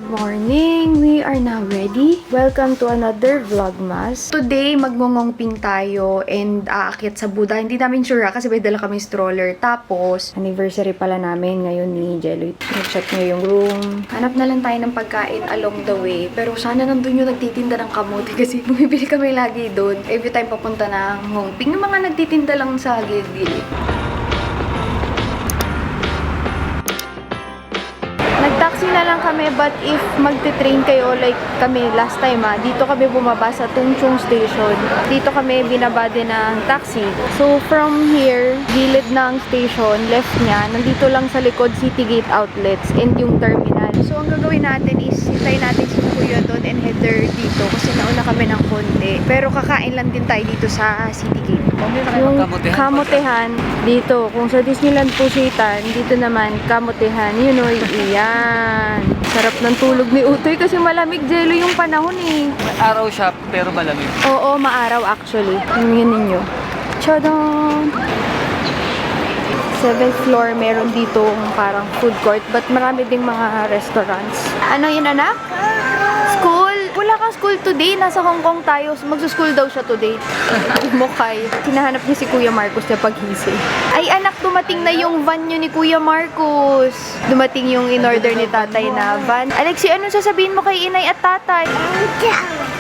morning! We are now ready. Welcome to another vlogmas. Today, magngongongping tayo and aakyat sa Buddha. Hindi namin sure kasi may dala kami stroller. Tapos, anniversary pala namin ngayon ni Jelly. Nag-check niya yung room. Hanap na lang tayo ng pagkain along the way. Pero sana nandun yung nagtitinda ng kamote kasi bumibili kami lagi doon. Every time papunta ng Hongping, yung mga nagtitinda lang sa gilid-gilid. Nag-taxi na lang kami, but if magte-train kayo, like kami last time dito kami bumaba sa Tung Chung Station. Dito kami binaba din ng taxi. So, from here, gilid ng station, left niya, nandito lang sa likod City Gate Outlets and yung terminal. So, ang gagawin natin is, hintayin natin si Kuya doon and Heather dito kasi nauna kami ng konti. Pero kakain lang din tayo dito sa City Gate. Yung kamotehan dito. Kung sa Disneyland Pusitan, dito naman kamotehan. Yun o, iyan. Sarap ng tulog ni Utoy kasi malamig, Jello, yung panahon eh. Araw siya pero malamig. Oo, maaraw actually. Yun ninyo. Tadaan! 7th floor, meron dito parang food court, but marami ding mga restaurants. Ano yun, anak? School? Wala kang school today. Nasa Hong Kong tayo. Magsuschool daw siya today. Mukhay. Hinahanap niya si Kuya Marcos na paghising. Ay, anak, dumating na yung van nyo ni Kuya Marcos. Dumating yung in-order ni tatay na van. Alexi, anong sasabihin mo kay inay at tatay?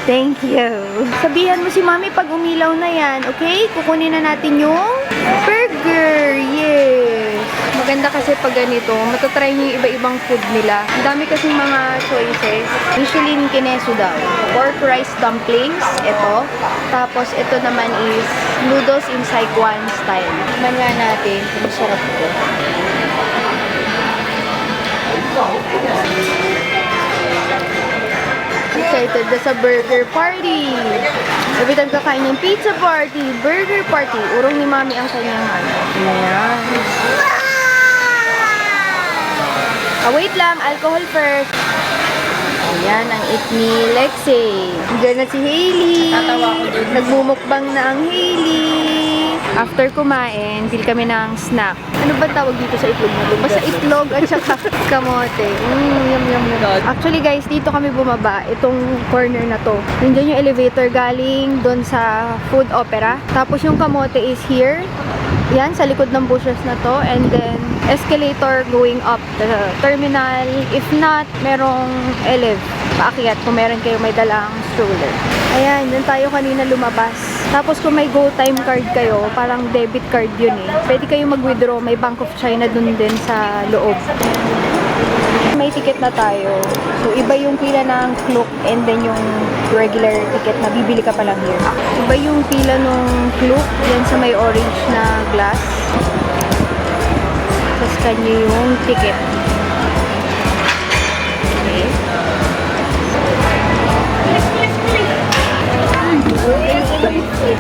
Thank you. Sabihan mo si mami pag umilaw na yan, okay? Kukunin na natin yung burger. Yes. Maganda kasi pag ganito, matatry niyo yung iba-ibang food nila. Ang dami kasing mga choices. Usually, kineso daw. Pork rice dumplings, ito. Tapos, ito naman is noodles in Saigon style. Tikman nga natin kung masarap ito. Excited na sa burger party. Every time kakain yung pizza party, burger party. Urong ni mami ang kanyang ano. Ayan. Wait lang, alcohol first. Ayan, ang eat ni Lexi. Diyan na si Hailey. Nagmumukbang na ang Hailey. After kumain, pili kami ng snack. Ano ba tawag dito sa itlog mo? Basta itlog at saka kamote. Yum, yum, yum. Actually guys, dito kami bumaba. Itong corner na to. Nandiyan yung elevator galing doon sa food opera. Tapos yung kamote is here. Yan, sa likod ng bushes na to. And then, escalator going up the terminal. If not, merong elev. Paakyat kung meron kayo may dalang stroller. Ayan, dun tayo kanina lumabas. Tapos kung may Go Time card kayo, parang debit card yun eh. Pwede kayo mag-withdraw. May Bank of China dun din sa loob. May ticket na tayo. So, iba yung pila ng Klook and then yung regular ticket na bibili ka pa lang here. Iba yung pila ng Klook. Yan sa may orange na glass. Tapos kanya yung ticket. Okay.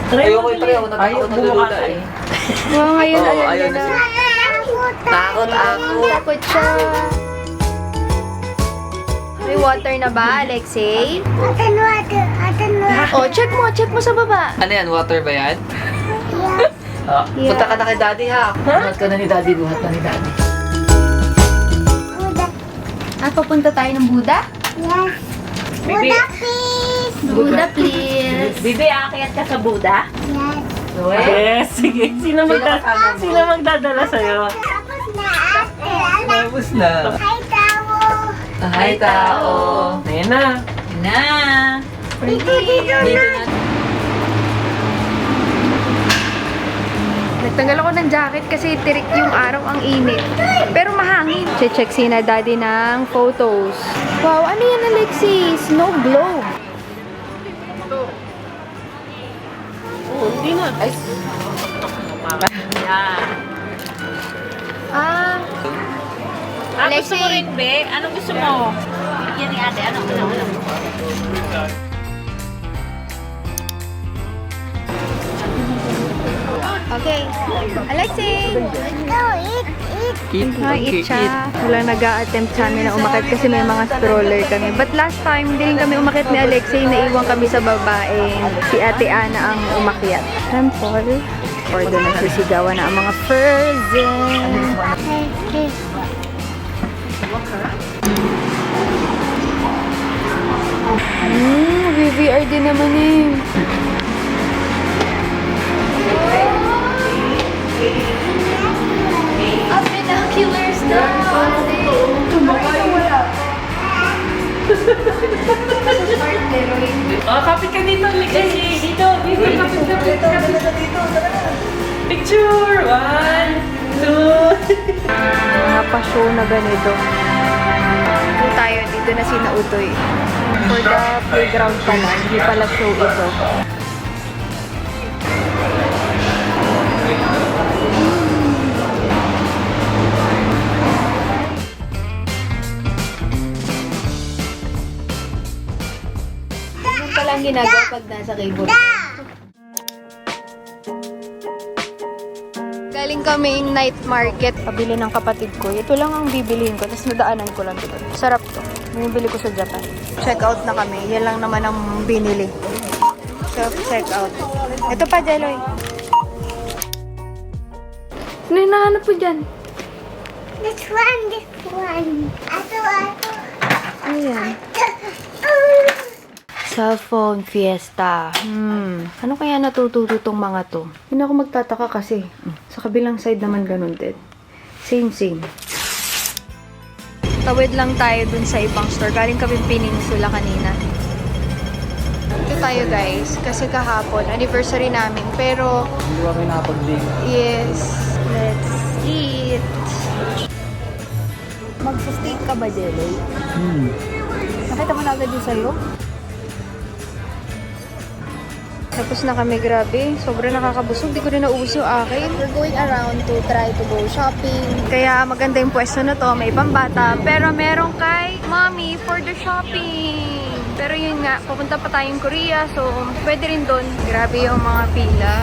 Ayoko yung tayo. Natakot na lulula eh. Wow, ngayon Oo, alam ayun niya na. Takot ako. Takot siya. May water na ba, Alexei? Oh, check mo sa baba. Ano yan? Water ba yan? Yeah. Punta ka na kay daddy ha. Buhat ka na ni daddy. Buhat ka ni daddy. Papunta tayo ng Buddha? Yes. Bibi. Buddha, please. Buddha, please. Bibi, aakyat ka sa Buddha? Yes. Yes, sige. Sino magdadala sa'yo? Tapos na ate. Tapos na. Hi, tao. Hi, tao. Nena. Na. Dito na. Nagtanggal ako ng jacket kasi tirik yung araw, ang init. Pero mahangin. Check si na daddy ng photos. Wow, ano yan, Alexi? Snow globe. Hindi na. Ay. Yan. Gusto mo rin, be? Anong gusto mo? Bigyan ni ate. Ano? Okay. Alexi! Go, eat. Eat siya. Walang nag-a-attempt sa amin na umakit kasi may mga stroller kami. But last time, hindi rin kami umakit ni Alexei. Naiwan kami sa babae. Si Ate Ana ang umakyat. Temple. Or doon nagsisigawan na ang mga frozen. VVR din naman eh. Binoculars na! Kapit ka dito, Legacy. Dito, kapit. Picture! 1, 2. Mga pa-show na ganito. Dito tayo, dito na sinautoy. For the playground pala, hindi pala show ito. Ganun pala ang ginagawa pag nasa cable car. Galing kaming night market. Pabili ng kapatid ko. Ito lang ang bibilihin ko. Tapos nadaanan ko lang dito. Sarap to. Binibili ko sa Japan. Check out na kami. Yan lang naman ang binili. Self-check out. Ito pa, Jeloy. Ano yung nahanap po dyan? This one. Ato. Ano yan? Cellphone fiesta. Ano kaya natututo tong mga to? Hindi ako magtataka kasi. Sa kabilang side naman ganun din. Same. Tawid lang tayo dun sa ibang store. Galing kami Peninsula kanina. Ito tayo guys. Kasi kahapon, anniversary namin. Pero, Hindi ba kayo nakapag-date? yes. Let's eat. Mag-steak ka ba, Jelly? Nakita mo na agad yun sa'yo? Tapos na kami, grabe. Sobrang nakakabusog. Di ko rin naubos yung akin. We're going around to try to go shopping. Kaya maganda yung pwesto na to. May pambata. Pero meron kay mommy for the shopping. Pero yun nga, pupunta pa tayong Korea. So, pwede rin doon. Grabe yung mga pila.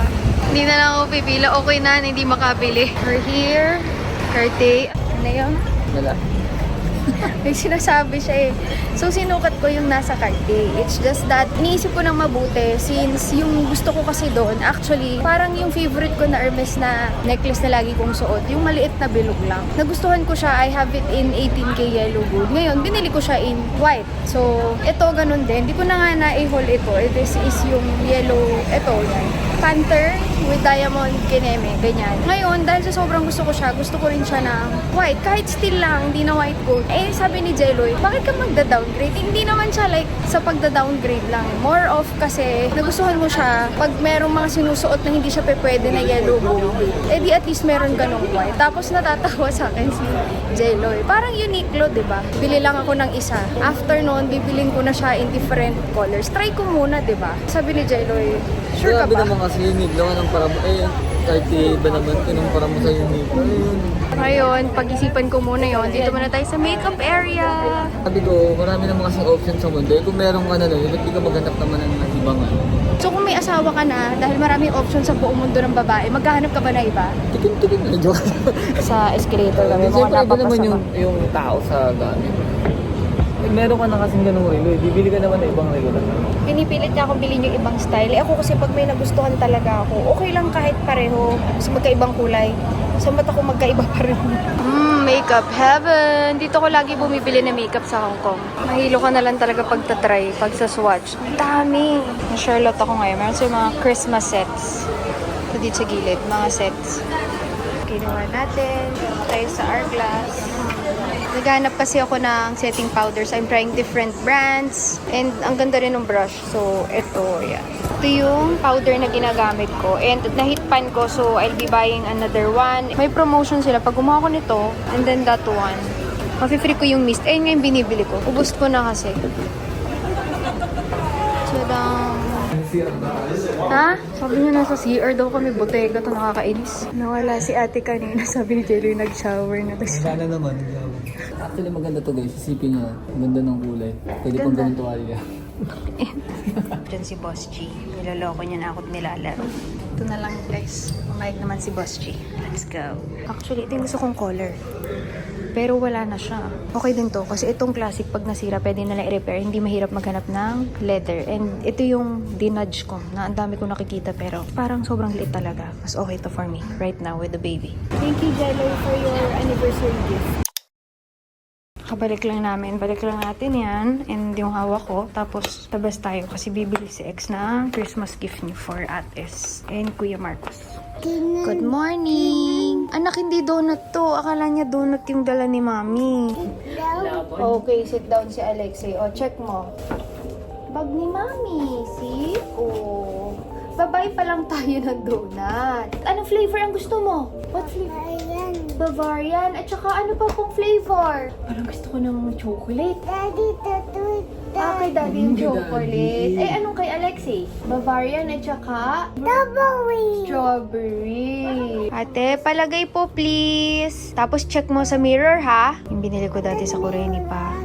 Hindi na lang ako pipila. Okay na, hindi makabili. We're here. Cartier. Ano yun? Wala. May sinasabi siya eh. So, sinukat ko yung nasa Cartier. It's just that, iniisip ko nang mabuti since yung gusto ko kasi doon, actually, parang yung favorite ko na Hermes na necklace na lagi kong suot, yung maliit na bilog lang. Nagustuhan ko siya, I have it in 18K yellow gold. Ngayon, binili ko siya in white. So, ito ganun din. Di ko na nga na-haul ito. This is yung yellow, ito yan. Panther with diamond kineme, ganyan. Ngayon, dahil sa sobrang gusto ko siya, gusto ko rin siya ng white. Kahit still lang, hindi na white gold. Eh, sabi ni Jeloy, bakit ka magda-downgrade? Hindi naman siya like sa pagda-downgrade lang. More of kasi, nagustuhan mo siya pag merong mga sinusuot na hindi siya pwede na yellow gold. Eh di at least meron ganong white. Tapos natatawa sa akin si Jeloy. Parang Uniqlo, di ba? Bili lang ako ng isa. After noon, bibilin ko na siya in different colors. Try ko muna, di ba? Sabi ni Jeloy, sure ka Grabe ba? naman kasi Uniqlo nga ng para mo. Cartier ba naman kinumpara mo sa Uniqlo? Ngayon, pag-isipan ko muna yon. Dito muna tayo sa makeup area. Sabi ko, marami naman kasing options sa mundo. Kung meron ka na nun, ba't di ka maghanap naman ng ibang ano? So kung may asawa ka na, dahil maraming options sa buong mundo ng babae, maghahanap ka ba na iba? Tikim-tikim na joke. Sa escalator kami, mga Siyempre, iba naman napapasama. yung tao sa gamit. Eh, meron ka na kasing ganung relo. Bibili ka naman ng ibang relo na. Pinipilit niya akong bilhin yung ibang style. Eh ako kasi pag may nagustuhan talaga ako, okay lang kahit pareho. Kasi magkaibang kulay. Sa mata ko magkaiba pa rin. Makeup heaven! Dito ko lagi bumibili ng makeup sa Hong Kong. Mahilo ka na lang talaga pagtatry, pag sa swatch. Ang dami! Na-Charlotte ako ngayon. Meron sa mga Christmas sets. Ito dito sa gilid, mga sets. Kinuha natin. Tayo sa Hourglass. Naghanap kasi ako ng setting powders. I'm trying different brands. And ang ganda rin ng brush. So, ito, yan. Ito yung powder na ginagamit ko. And na-hit pan ko. So, I'll be buying another one. May promotion sila. Pag gumawa ko nito, and then that one. Mafi-free ko yung mist. Ayun nga yung binibili ko. Ubus ko na kasi. Tadang! Ha? Sabi niya nasa CR daw kami, botega to, nakakainis. Nawala si ate kanina, sabi ni Jelly nag-shower na daw siya. Sana naman. Actually, maganda to guys. Isipin nyo. Ganda ng kulay. Pwede pang Ganda. gawin tuwalya. Diyan si Boss G. Niloloko niya na ako at nilalaro. Ito na lang guys. Pumayag naman si Boss G. Let's go. Actually, ito yung gusto kong color. Pero wala na siya. Okay din to. Kasi itong classic, pag nasira, pwede nalang i-repair. Hindi mahirap maghanap ng leather. And ito yung dinudge ko na ang dami ko nakikita. Pero parang sobrang liit talaga. Mas okay to for me right now with the baby. Thank you, Jello, for your anniversary gift. Kakabalik lang namin. Balik lang natin yan. And yung hawak ko. Tapos, labas tayo kasi bibili si X ng Christmas gift niyo for Ates and Kuya Marcos. Good morning! Anak, hindi donut to. Akala niya donut yung dala ni Mami. Okay, sit down si Alexei. O, check mo. Bag ni Mami. See? Oh. Babay pa lang tayo ng donut. Anong flavor ang gusto mo? What flavor? Bavarian. At saka ano pa pong flavor? Parang gusto ko ng chocolate. Daddy, tattoo. Kay Daddy yung chocolate. Eh, anong kay Alexei? Bavarian at saka strawberry. Ate, palagay po please. Tapos check mo sa mirror ha. Yung binili ko dati sa Kureni pa.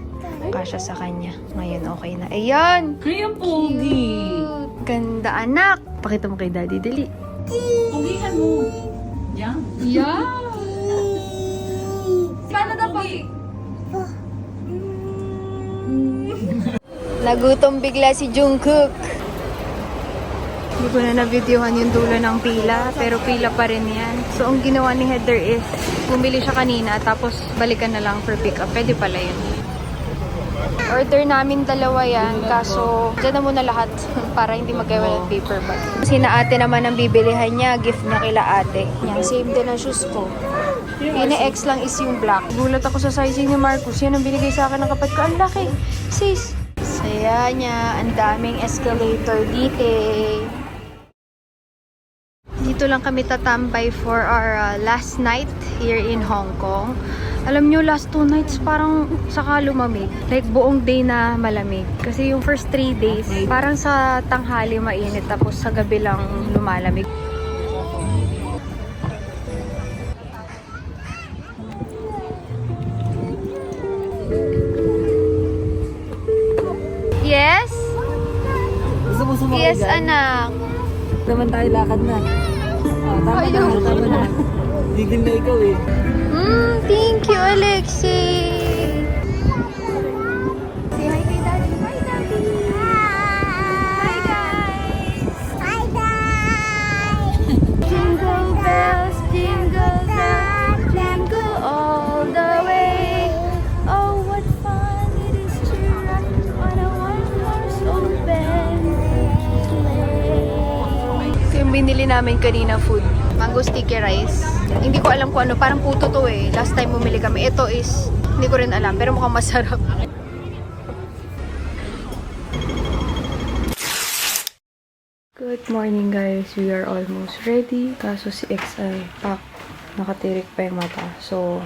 Kasya sa kanya. Ngayon okay na. Ayan! Ay, ang pogi. Ganda anak. Pakita mo kay Daddy, dali. Pogihan mo. Yan. Yeah. Canada pa. Nagutom bigla si Jungkook. Hindi ko na na-videohan yung dulo ng pila, pero pila pa rin yan. So, ang ginawa ni Heather is, bumili siya kanina, tapos balikan na lang for pick-up. Pwede pala yun. Order namin dalawa yan, kaso dyan na muna lahat para hindi magkaiwala ng paper bag. Sina ate naman ang bibilihan niya, gift niya kila ate. Yan, same din ang shoes ko. Yung X lang is yung black. Gulat ako sa sizing ni Marcos. Yan ang binigay sa akin ng kapatid ko. Ang laki. Sis. Saya niya. Ang daming escalator dito. Dito lang kami tatambay for our last night here in Hong Kong. Alam nyo, last 2 nights parang saka lumamig. Like buong day na malamig. Kasi yung first 3 days, parang sa tanghali mainit. Tapos sa gabi lang lumalamig. Yes? Gusto mo sumakay Yes, dyan? anak. Naman tayo lakad na. Tama na, tama na. Digil na ikaw eh. Thank you, Alexei. Say hi kay Daddy. Hi, Daddy. Hi, guys. Hi, guys. Jingle bells, jingle all the way. Oh, what fun it is to ride on a one-horse open sleigh. Yung binili namin kanina food, mango sticky rice. Hindi ko alam kung ano, parang puto to eh. Last time bumili kami. Ito is, hindi ko rin alam, pero mukhang masarap. Good morning guys, we are almost ready. Kaso si X ay nakatirik pa yung mata. So,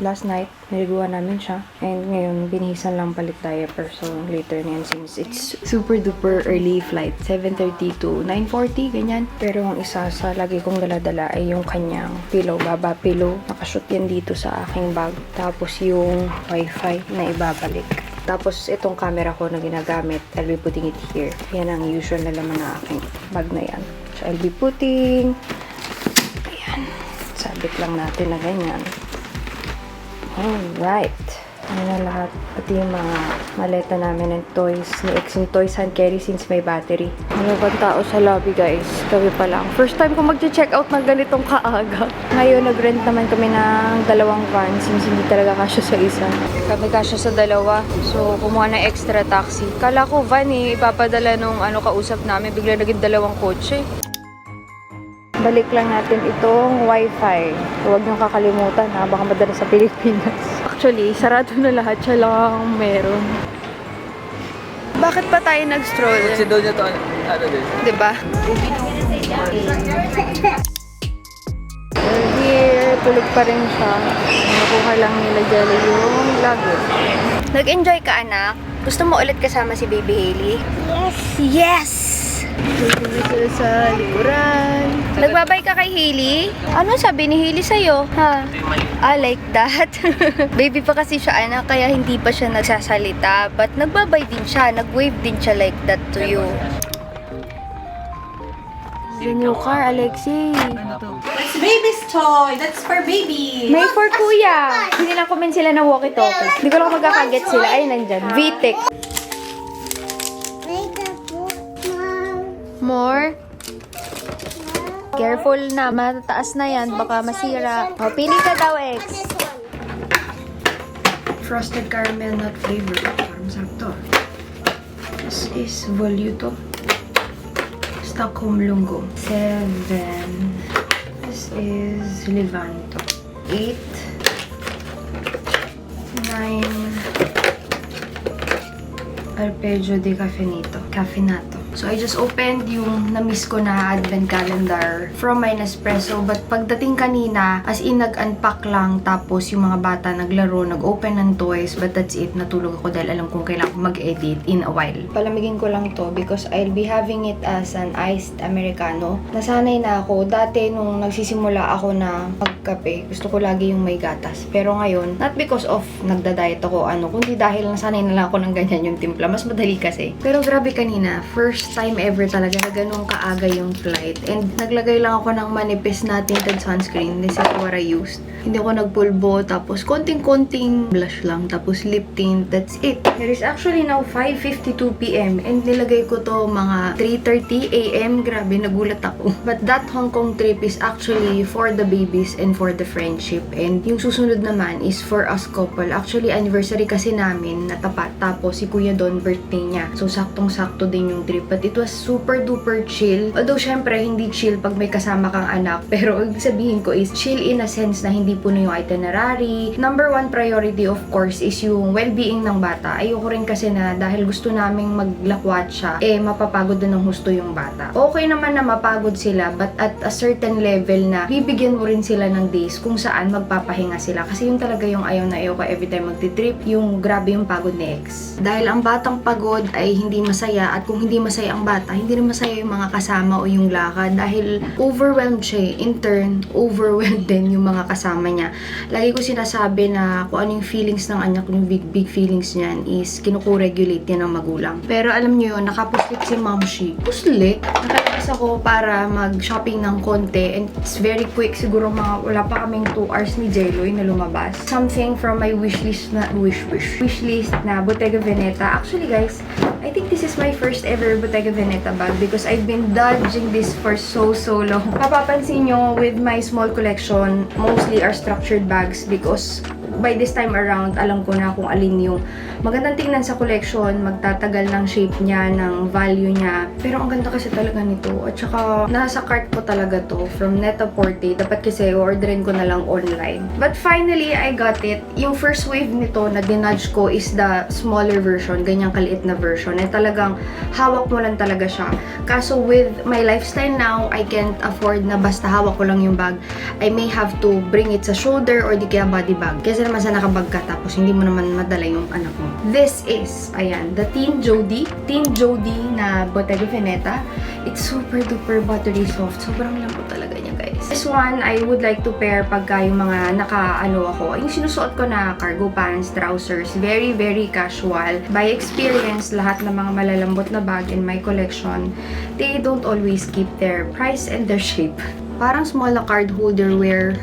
last night, niliguan namin siya. And ngayon, binihisan lang palit diaper. So, later na yan since it's super duper early flight. 7:30 to 9:40, ganyan. Pero ang isa sa lagi kong daladala ay yung kanyang pillow, baba pillow. Nakashoot yan dito sa aking bag. Tapos yung wifi na ibabalik. Tapos itong camera ko na ginagamit, I'll be putting it here. Yan ang usual na laman na aking bag na yan. So, I'll be putting, ayan, sabit lang natin na ganyan. Alright. Ano na lahat. Pati yung mga maleta namin ng toys. Ni X yung toys hand carry since may battery. Ano bang tao sa lobby guys? Kami pa lang. First time ko mag-check out ng ganitong kaaga. Ngayon nag-rent naman kami ng 2 van since hindi talaga kasya sa isa. Kami kasya sa 2. So kumuha ng extra taxi. Kala ko van eh. Ipapadala nung kausap namin. Bigla naging 2 kotse. Balik lang natin itong wifi. Huwag niyong kakalimutan ha, baka madala sa Pilipinas. Actually, sarado na lahat, siya lang meron. Bakit pa tayo nag-stroll? Kasi daw niya to, ano din? Diba? We're here, tulog pa rin siya. Nakuha lang nila Jelly yung luggage. Nag-enjoy ka anak? Gusto mo ulit kasama si Baby Hailey? Yes. Yes! Pwede sila sa likuran. Nagbabay ka kay Hailey? Ano sabi ni Hailey sa'yo? Ha? Like that? Baby pa kasi siya anak, kaya hindi pa siya nagsasalita. But nagbabay din siya, nag-wave din siya like that to you. The new car, Alexei. That's baby's toy. That's for baby. May for kuya. Hindi lang comment sila na walkie-talkie. Hindi ko lang magkakaget sila. Ay, nandyan. VTEC. Wait a book, Mom. More. Careful na. Matataas na yan. Baka masira. O, pili ka daw, X. This one. frosted caramel nut flavor. Parang masarap to. This is Voluto. Stockholm Lungo. 7. This is Levanto. 8. 9. Arpeggio di Caffeinato. So, I just opened yung na-miss ko na advent calendar from my Nespresso. But pagdating kanina, as in nag-unpack lang. Tapos yung mga bata naglaro, nag-open ng toys. But that's it. Natulog ako dahil alam kong kailangan ko mag-edit in a while. Palamigin ko lang to because I'll be having it as an iced Americano. Nasanay na ako. Dati nung nagsisimula ako na magkape, gusto ko lagi yung may gatas. Pero ngayon, not because of nagda-diet ako, kundi dahil nasanay na lang ako ng ganyan yung timpla. Mas madali kasi. Pero grabe kanina, first time ever talaga na ganun kaaga yung flight. And naglagay lang ako ng manipis na tinted sunscreen. This is what I used. Hindi ako nagpulbo. Tapos konting-konting blush lang. Tapos lip tint. That's it. It is actually now 5:52 p.m. And nilagay ko to mga 3:30 a.m. Grabe, nagulat ako. But that Hong Kong trip is actually for the babies and for the friendship. And yung susunod naman is for us couple. Actually, anniversary kasi namin natapat. Tapos si Kuya Don, birthday niya. So, saktong-sakto din yung trip. But it was super duper chill. Although, syempre, hindi chill pag may kasama kang anak. Pero, ibig sabihin ko is chill in a sense na hindi puno yung itinerary. Number one priority, of course, is yung well-being ng bata. Ayoko rin kasi na dahil gusto naming maglakwat siya, mapapagod na ng husto yung bata. Okay naman na mapagod sila, but at a certain level na bibigyan mo rin sila ng days kung saan magpapahinga sila. Kasi yung talaga yung ayaw na ayaw ko every time magti-trip, yung grabe yung pagod ni ex. Dahil ang batang pagod ay hindi masaya, at kung hindi masaya ang bata, hindi rin masaya yung mga kasama o yung lakad dahil overwhelmed siya. In turn, overwhelmed din yung mga kasama niya. Lagi ko sinasabi na kung ano yung feelings ng anak, yung big feelings niyan is kinukuregulate yan ng magulang. Pero alam niyo yun, nakapuslit si Mamshi. Puslit? Nakalabas ako para mag-shopping ng konti and it's very quick. Siguro wala pa kaming 2 hours ni Jeloy na lumabas. Something from my wishlist na Bottega Veneta. Actually guys, I think this is my first ever Bottega Veneta bag because I've been dodging this for so long. Mapapansin nyo with my small collection, mostly are structured bags because by this time around, alam ko na kung alin yung magandang tingnan sa collection, magtatagal ng shape niya, ng value niya. Pero ang ganda kasi talaga nito. At saka, nasa cart ko talaga to from Net-a-Porter. Dapat kasi, orderin ko na lang online. But finally, I got it. Yung first wave nito na dinudge ko is the smaller version, ganyang kaliit na version. Eh talagang, hawak mo lang talaga siya. Kaso with my lifestyle now, I can't afford na basta hawak ko lang yung bag. I may have to bring it sa shoulder or di kaya body bag. Kasi naman sa nakabag ka tapos hindi mo naman madala yung anak mo. This is, ayan, the Teen Jody na Bottega Veneta. It's super duper buttery soft. Sobrang lambot talaga niya, guys. This one, I would like to pair pagka yung mga ako, yung sinusuot ko na cargo pants, trousers, very, very casual. By experience, lahat ng mga malalambot na bag in my collection, they don't always keep their price and their shape. Parang small na card holder where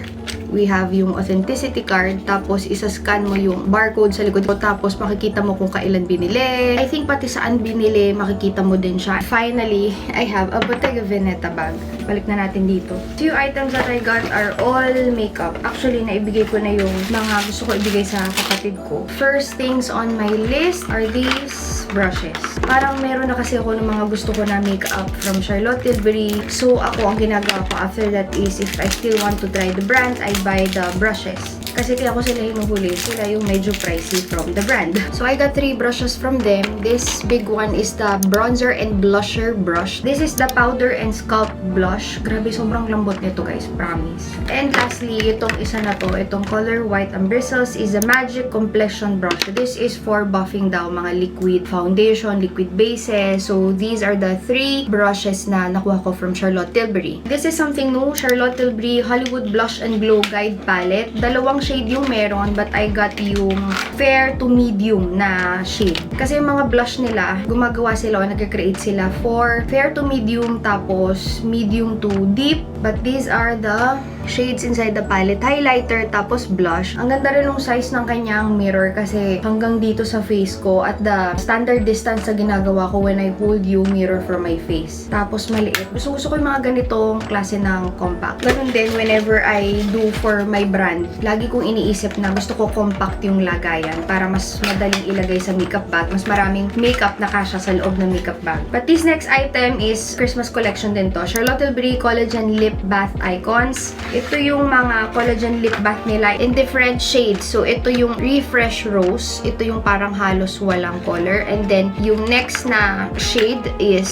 we have yung authenticity card, tapos isa-scan mo yung barcode sa likod, tapos makikita mo kung kailan binili. I think pati saan binili, makikita mo din siya. Finally, I have a Bottega Veneta bag. Balik na natin dito. Few items that I got are all makeup. Actually, naibigay ko na yung mga gusto ko ibigay sa kapatid ko. First things on my list are these brushes. Parang meron na kasi ako ng mga gusto ko na makeup from Charlotte Tilbury. So, ako, ang ginagawa ko after that is if I still want to try the brand, I buy the brushes. Kasi kaya ko sila hinuhuli. Sila yung medyo pricey from the brand. So, I got 3 brushes from them. This big one is the bronzer and blusher brush. This is the powder and scalp blush. Grabe, sobrang lambot nito, guys. Promise. And lastly, itong isa na to, itong Color White and Bristles is a Magic Complexion brush. This is for buffing daw mga liquid foundation, liquid bases. So, these are the 3 brushes na nakuha ko from Charlotte Tilbury. This is something new. Charlotte Tilbury Hollywood Blush and Glow Guide Palette. Dalawang shade yung meron, but I got yung fair to medium na shade. Kasi yung mga blush nila, gumagawa sila o nag-create sila for fair to medium, tapos medium to deep, But these are the shades inside the palette. Highlighter, tapos blush. Ang ganda rin ng size ng kanyang mirror kasi hanggang dito sa face ko at the standard distance sa ginagawa ko when I hold yung mirror for my face. Tapos maliit. Gusto ko yung mga ganitong klase ng compact. Ganun din whenever I do for my brand. Lagi kong iniisip na gusto ko compact yung lagayan para mas madaling ilagay sa makeup bag. Mas maraming makeup na kasya sa loob ng makeup bag. But this next item is Christmas collection din to. Charlotte Tilbury Collagen Lip Bath Icons. Ito yung mga collagen lip bath nila in different shades. So, ito yung Refresh Rose. Ito yung parang halos walang color. And then, yung next na shade is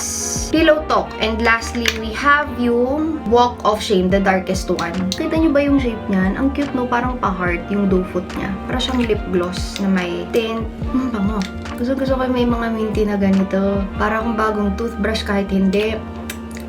Pillow Talk. And lastly, we have yung Walk of Shame, the darkest one. Kita nyo ba yung shape niyan? Ang cute, no? Parang pa-heart yung doe foot niya. Para siyang lip gloss na may tint. Bango. Gusto ko may mga minty na ganito. Para akong bagong toothbrush kahit hindi.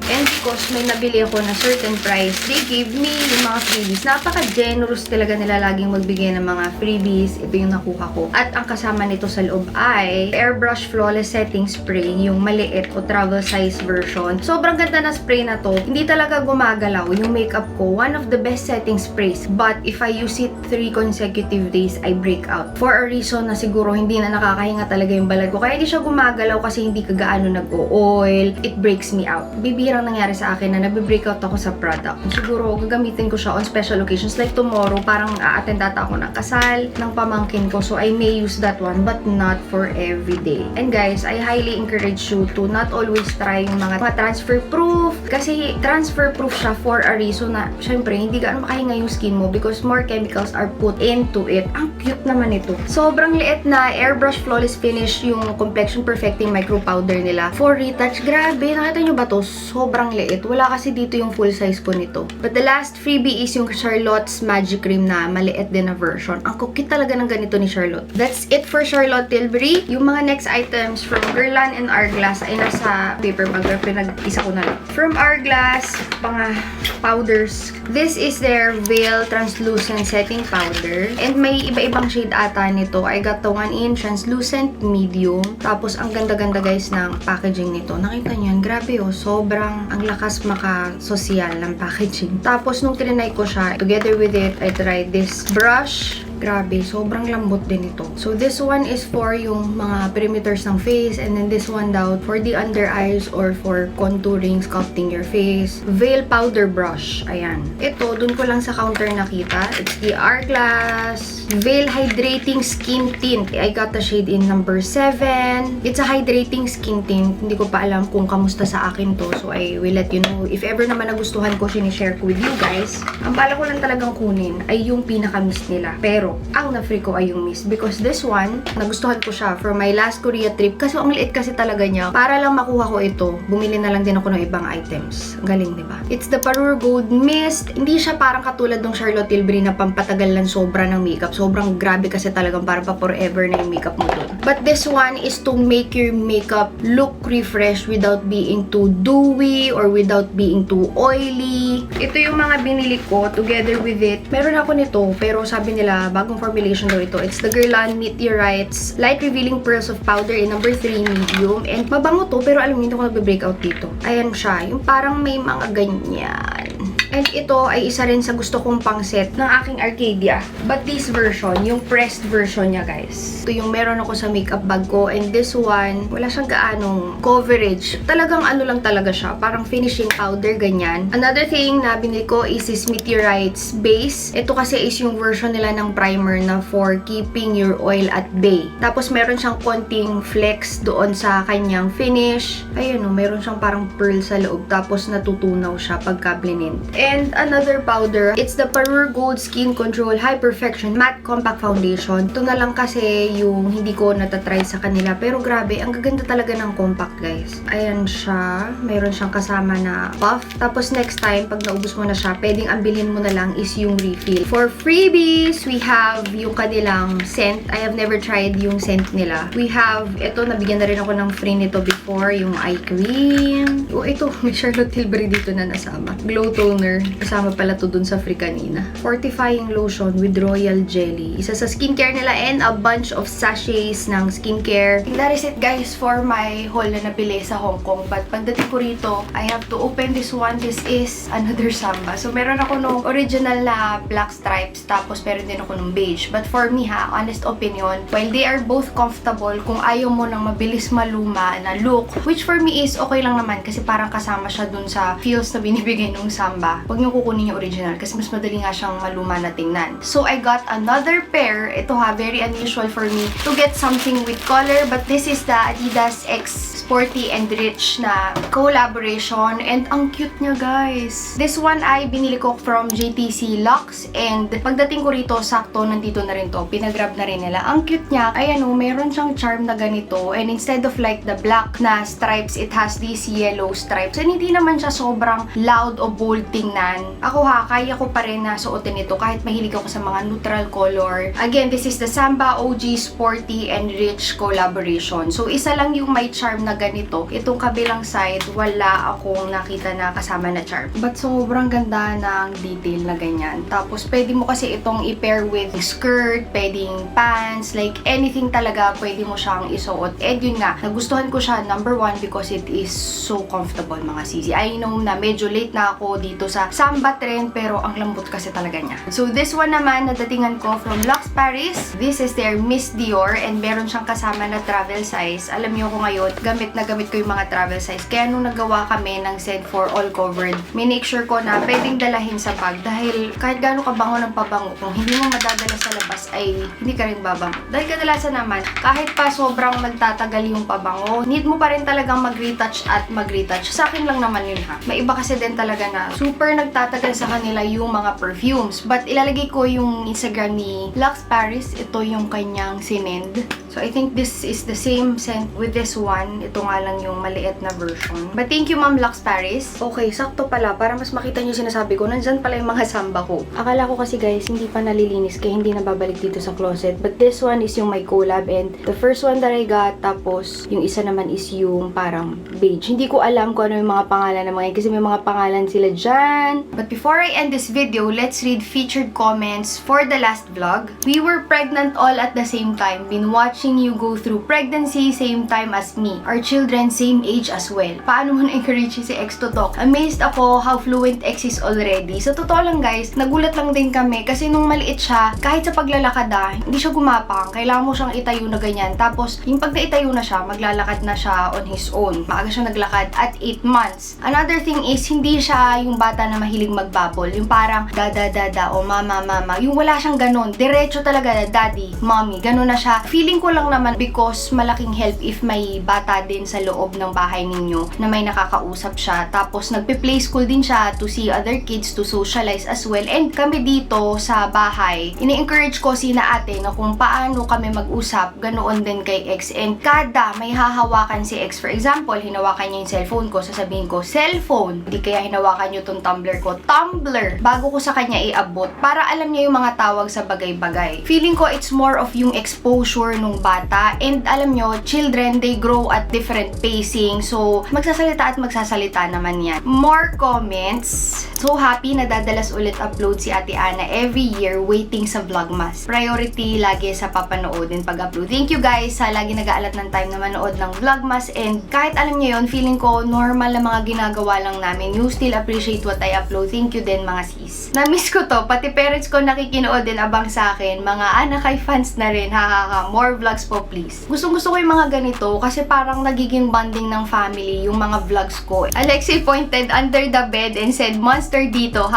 And because may nabili ako na certain price, they gave me yung mga freebies. Napaka-generous talaga nila laging magbigay ng mga freebies. Ito yung nakuha ko. At ang kasama nito sa loob ay Airbrush Flawless Setting Spray, yung maliit o travel size version. Sobrang ganda na spray na to. Hindi talaga gumagalaw yung makeup ko. One of the best setting sprays. But if I use it 3 consecutive days, I break out. For a reason na siguro hindi na nakakahinga talaga yung balat ko. Kaya hindi siya gumagalaw kasi hindi kagaano nag-o-oil. It breaks me out. Bibirang nangyari sa akin na nagbe-breakout ako sa product. Siguro, gagamitin ko siya on special occasions. Like tomorrow, parang a-attend data ako ng kasal ng pamangkin ko. So, I may use that one, but not for every day. And guys, I highly encourage you to not always try yung mga transfer proof. Kasi transfer proof siya for a reason na, syempre, hindi gaano makahinga yung skin mo because more chemicals are put into it. Ang cute naman ito. Sobrang liit na Airbrush Flawless Finish yung Complexion Perfecting Micro Powder nila. For retouch, grabe. Nakita nyo ba to? Sobrang liit. Wala kasi dito yung full size ko nito. But the last freebie is yung Charlotte's Magic Cream na maliit din na version. Ang cute talaga ng ganito ni Charlotte. That's it for Charlotte Tilbury. Yung mga next items from Guerlain and Hourglass ay nasa paper bag. Pinag-isa ko na lang. From Hourglass, mga powders. This is their Veil Translucent Setting Powder. And may iba-ibang shade ata nito. I got the one in translucent medium. Tapos ang ganda-ganda guys ng packaging nito. Nakita niyan, grabe oh, sobrang ang lakas maka-social ng packaging. Tapos, nung trinay ko siya, together with it, I tried this brush. Grabe, sobrang lambot din ito. So, this one is for yung mga perimeters ng face, and then this one daw for the under eyes or for contouring, sculpting your face. Veil Powder Brush. Ayan. Ito, dun ko lang sa counter nakita. It's the Hourglass Veil Hydrating Skin Tint. I got the shade in number 7. It's a hydrating skin tint. Hindi ko pa alam kung kamusta sa akin to. So, I will let you know. If ever naman nagustuhan ko, sinishare ko with you guys. Ang bala ko lang talagang kunin ay yung pinaka-mist nila. Pero, ang na-free ko ay yung mist. Because this one, nagustuhan ko siya for my last Korea trip. Kasi ang liit kasi talaga niya. Para lang makuha ko ito, bumili na lang din ako ng ibang items. Galing, di ba? It's the Parure Gold Mist. Hindi siya parang katulad ng Charlotte Tilbury na pampatagal ng sobra ng makeup. Sobrang grabe kasi talagang parang pa forever na yung makeup mo doon. But this one is to make your makeup look refreshed without being too dewy or without being too oily. Ito yung mga binili ko together with it. Meron ako nito, pero sabi nila, bagong formulation daw ito. It's the Guerlain Meteorites Light Revealing Pearls of Powder in number 3 medium. And mabango to, pero alam mo, hindi ko nagbe-breakout dito. Ayan siya. Yung parang may mga ganyan. And ito ay isa rin sa gusto kong pang-set ng aking Arcadia. But this version, yung pressed version niya, guys. Ito yung meron ako sa makeup bag ko. And this one, wala siyang gaanong coverage. Talagang ano lang talaga siya. Parang finishing powder, ganyan. Another thing na binili ko is this Meteorites Base. Ito kasi is yung version nila ng primer na for keeping your oil at bay. Tapos meron siyang konting flex doon sa kanyang finish. Ayun o, meron siyang parang pearl sa loob. Tapos natutunaw siya pagka blinin. And another powder, it's the Parure Gold Skin Control High Perfection Matte Compact Foundation. Ito na lang kasi yung hindi ko natatry sa kanila. Pero grabe, ang gaganda talaga ng compact, guys. Ayan siya. Mayroon siyang kasama na puff. Tapos next time, pag naubos mo na siya, pwedeng ambilin mo na lang is yung refill. For freebies, we have yung kanilang scent. I have never tried yung scent nila. We have, ito, nabigyan na rin ako ng free nito before, yung eye cream. Oh, ito, may Charlotte Tilbury dito na nasama. Glow toner. toner. Kasama pala to dun sa free kanina. Fortifying lotion with royal jelly. Isa sa skincare nila and a bunch of sachets ng skincare. That is it guys for my haul na nabili sa Hong Kong. But pagdating ko rito, I have to open this one. This is another Samba. So meron ako nung original na black stripes. Tapos meron din ako nung beige. But for me ha, honest opinion, while they are both comfortable, kung ayaw mo ng mabilis maluma na look, which for me is okay lang naman kasi parang kasama siya dun sa feels na binibigay nung Samba. Huwag niyo kukunin yung original kasi mas madali nga siyang maluma na tingnan. So I got another pair. Ito ha, very unusual for me to get something with color, but this is the Adidas X Sporty and Rich na collaboration and ang cute niya guys. This one ay binili ko from JTC Luxe and pagdating ko rito, sakto nandito na rin to. Pinagrab na rin nila. Ang cute niya, ayan o, meron siyang charm na ganito and instead of like the black na stripes, it has these yellow stripes and hindi naman siya sobrang loud o bold tingnan. Ako ha, kaya ko pa rin na suotin ito kahit mahilig ako sa mga neutral color. Again, this is the Samba OG Sporty and Rich collaboration. So, isa lang yung may charm na ganito. Itong kabilang side, wala akong nakita na kasama na charm. But sobrang ganda ng detail na ganyan. Tapos, pwede mo kasi itong i-pair with skirt, pwedeng pants, like anything talaga, pwede mo siyang isuot. And yun nga, nagustuhan ko siya, number one, because it is so comfortable mga sisi. I know na medyo late na ako dito sa Samba trend, pero ang lambot kasi talaga niya. So, this one naman, nadatingan ko from Luxe Paris. This is their Miss Dior, and meron siyang kasama na travel size. Alam niyo ko ngayon, gamit ko yung mga travel size. Kaya nung nagawa kami ng set for all covered, make sure ko na pwedeng dalahin sa bag dahil kahit gaano kabango ng pabango, kung hindi mo madadala sa labas ay hindi ka rin babango. Dahil kadalasan naman, kahit pa sobrang nagtatagal yung pabango, need mo pa rin talagang mag-retouch at mag-retouch. Sa akin lang naman yun ha. May iba kasi din talaga na super nagtatagal sa kanila yung mga perfumes. But ilalagay ko yung Instagram ni Luxe Paris. Ito yung kanyang sinend. So I think this is the same scent with this one. Ito nga lang yung maliit na version. But thank you Ma'am Luxe Paris. Okay, sakto pala. Para mas makita nyo sinasabi ko, nandyan pala yung mga Samba ko. Akala ko kasi guys, hindi pa nalilinis kaya hindi nababalik dito sa closet. But this one is yung my collab and the first one that I got, tapos yung isa naman is yung parang beige. Hindi ko alam kung ano yung mga pangalan ng mga yun kasi may mga pangalan sila dyan. But before I end this video, let's read featured comments for the last vlog. We were pregnant all at the same time. Been watching you go through pregnancy same time as me. Our children same age as well. Paano mo na-encourage si X to talk? Amazed ako how fluent X is already. Sa totoo lang guys, nagulat lang din kami kasi nung maliit siya, kahit sa paglalakad hindi siya gumapang. Kailangan mo siyang itayo na ganyan. Tapos, yung pag naitayo na siya, maglalakad na siya on his own. Maaga siya naglakad at 8 months. Another thing is, hindi siya yung bata na mahilig magbabol. Yung parang dada o mama. Yung wala siyang ganun. Diretso talaga, daddy, mommy. Ganun na siya. Feeling ko lang naman because malaking help if may bata din sa loob ng bahay ninyo na may nakakausap siya. Tapos nagpe-play school din siya to see other kids, to socialize as well. And kami dito sa bahay, ini-encourage ko sina ate na kung paano kami mag-usap, ganoon din kay X. And kada may hahawakan si X, for example, hinawakan niya yung cellphone ko, sasabihin ko, cellphone. Hindi kaya hinawakan niyo tong tumbler ko, tumbler. Bago ko sa kanya iabot, para alam niya yung mga tawag sa bagay-bagay. Feeling ko it's more of yung exposure nung bata. And alam nyo, children, they grow at different pacing. So, magsasalita at magsasalita naman yan. More comments. So happy na dadalas ulit upload si Ate Ana every year waiting sa Vlogmas. Priority lagi sa papanoodin pag-upload. Thank you guys sa lagi nag-aalat ng time na manood ng Vlogmas. And kahit alam nyo yun, feeling ko normal na mga ginagawa lang namin. You still appreciate what I upload. Thank you din mga sis. Na-miss ko to. Pati parents ko nakikinood din abang sa akin. Mga Anakay fans na rin. Ha. More vlogs po please. Gustong-gusto ko yung mga ganito kasi parang nagiging bonding ng family yung mga vlogs ko. Alexei pointed under the bed and said, monster dito,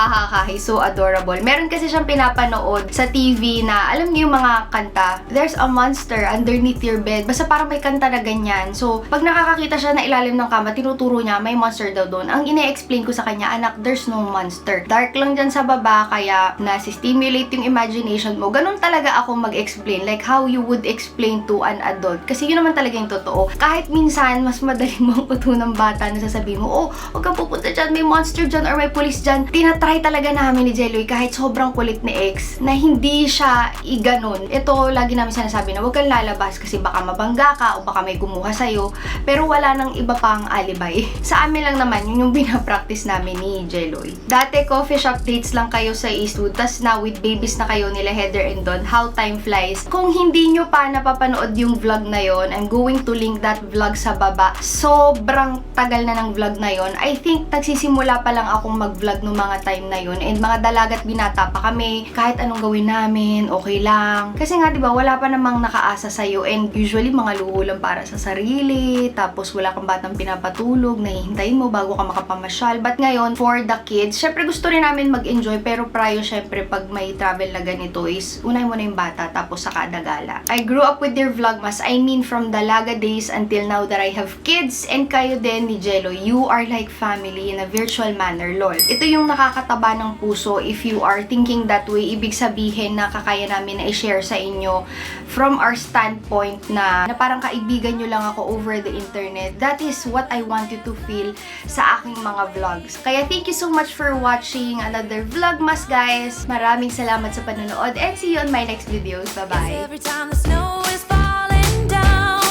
he's so adorable. Meron kasi siyang pinapanood sa TV na, alam niyo yung mga kanta, there's a monster underneath your bed. Basta parang may kanta na ganyan. So, pag nakakakita siya na ilalim ng kama, tinuturo niya, may monster daw doon. Ang ine-explain ko sa kanya, anak, there's no monster. Dark lang dyan sa baba, kaya nasi-stimulate yung imagination mo. Ganun talaga ako mag-explain. Like how you would explain explain to an adult. Kasi yun naman talaga yung totoo. Kahit minsan, mas madaling mong uto ng bata na sasabihin mo, oh, huwag kang pupunta dyan, may monster dyan or may police dyan. Tinatry talaga namin ni Jeloy kahit sobrang kulit ni ex na hindi siya iganon. Ito, lagi namin sinasabi na huwag kang lalabas kasi baka mabangga ka o baka may kumuha sa'yo. Pero wala nang iba pang alibay. Sa amin lang naman, yun yung binapractice namin ni Jeloy. Dati, coffee shop dates lang kayo sa Eastwood, tas now with babies na kayo nila Heather and Don, how time flies. Kung hindi nyo pa napapanood yung vlog na yon, I'm going to link that vlog sa baba. Sobrang tagal na ng vlog na yon. I think nagsisimula pa lang akong mag-vlog no mga time na yon, and mga dalagat binata pa kami. Kahit anong gawin namin, okay lang. Kasi nga, diba, wala pa namang nakaasa sa'yo, and usually mga luho lang para sa sarili, tapos wala kang batang pinapatulog, nahihintayin mo bago ka makapamasyal. But ngayon, for the kids, syempre gusto rin namin mag-enjoy, pero prior syempre pag may travel na ganito is unay mo na yung bata tapos saka dagala. I grew up with their vlogmas. I mean from dalaga days until now that I have kids, and kayo din ni Jello, you are like family in a virtual manner, lol. Ito yung nakakataba ng puso if you are thinking that way. Ibig sabihin na kakaya namin na i-share sa inyo from our standpoint na parang kaibigan nyo lang ako over the internet. That is what I want you to feel sa aking mga vlogs. Kaya thank you so much for watching another vlogmas, guys. Maraming salamat sa panonood, and see you on my next videos. Bye-bye! Every time the snow is falling down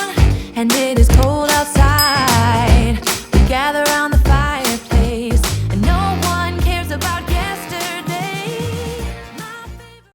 and it is cold outside.